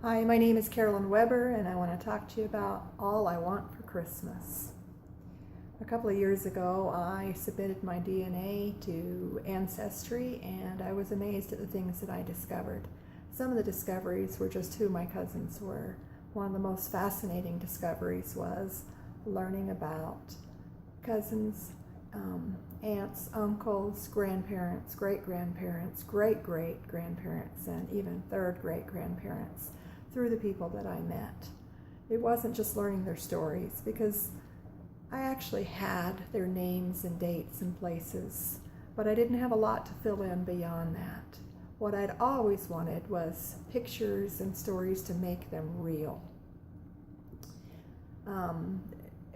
Hi, my name is Carolyn Weber, and I want to talk to you about All I Want for Christmas. A couple of years ago, I submitted my DNA to Ancestry, and I was amazed at the things that I discovered. Some of the discoveries were just who my cousins were. One of the most fascinating discoveries was learning about cousins, aunts, uncles, grandparents, great-grandparents, great-great-grandparents, and even third great-grandparents through the people that I met. It wasn't just learning their stories, because I actually had their names and dates and places, but I didn't have a lot to fill in beyond that. What I'd always wanted was pictures and stories to make them real.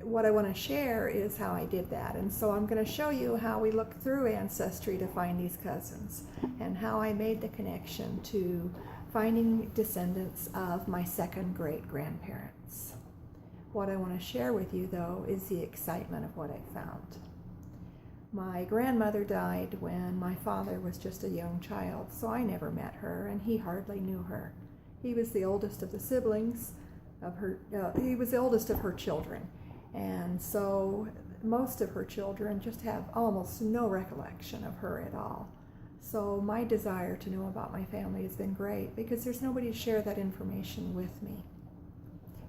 What I want to share is how I did that, and so I'm going to show you how we looked through Ancestry to find these cousins, and how I made the connection to finding descendants of my second great-grandparents. What I want to share with you, though, is the excitement of what I found. My grandmother died when my father was just a young child, so I never met her, and he hardly knew her. He was the oldest of the siblings of her. He was the oldest of her children, and so most of her children just have almost no recollection of her at all. So my desire to know about my family has been great, because there's nobody to share that information with me.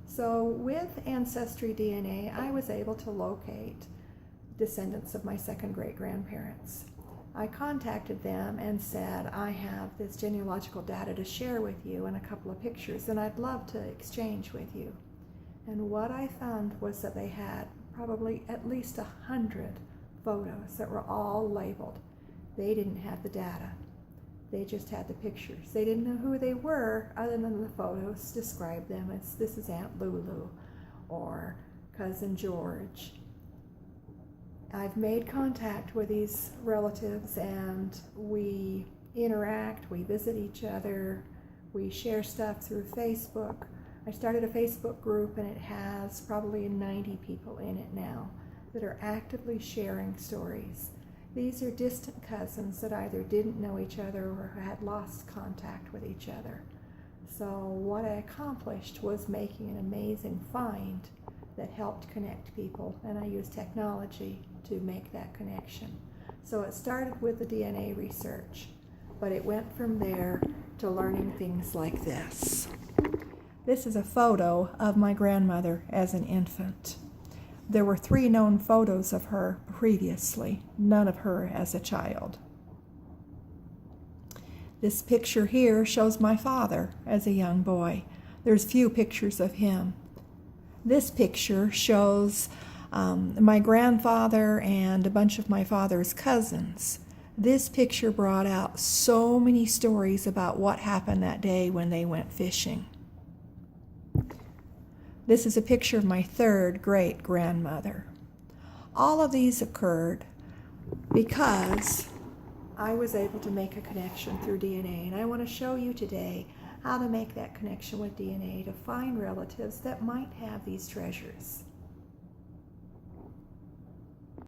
So with Ancestry DNA, I was able to locate descendants of my second great-grandparents. I contacted them and said, I have this genealogical data to share with you and a couple of pictures, and I'd love to exchange with you. And what I found was that they had probably at least 100 photos that were all labeled. They didn't have the data. They just had the pictures. They didn't know who they were, other than the photos described them as, this is Aunt Lulu or Cousin George. I've made contact with these relatives, and we interact, we visit each other, we share stuff through Facebook. I started a Facebook group, and it has probably 90 people in it now that are actively sharing stories. These are distant cousins that either didn't know each other or had lost contact with each other. So what I accomplished was making an amazing find that helped connect people, and I used technology to make that connection. So it started with the DNA research, but it went from there to learning things like this. This is a photo of my grandmother as an infant. There were 3 known photos of her previously, none of her as a child. This picture here shows my father as a young boy. There's few pictures of him. This picture shows my grandfather and a bunch of my father's cousins. This picture brought out so many stories about what happened that day when they went fishing. This is a picture of my third great-grandmother. All of these occurred because I was able to make a connection through DNA, and I want to show you today how to make that connection with DNA to find relatives that might have these treasures.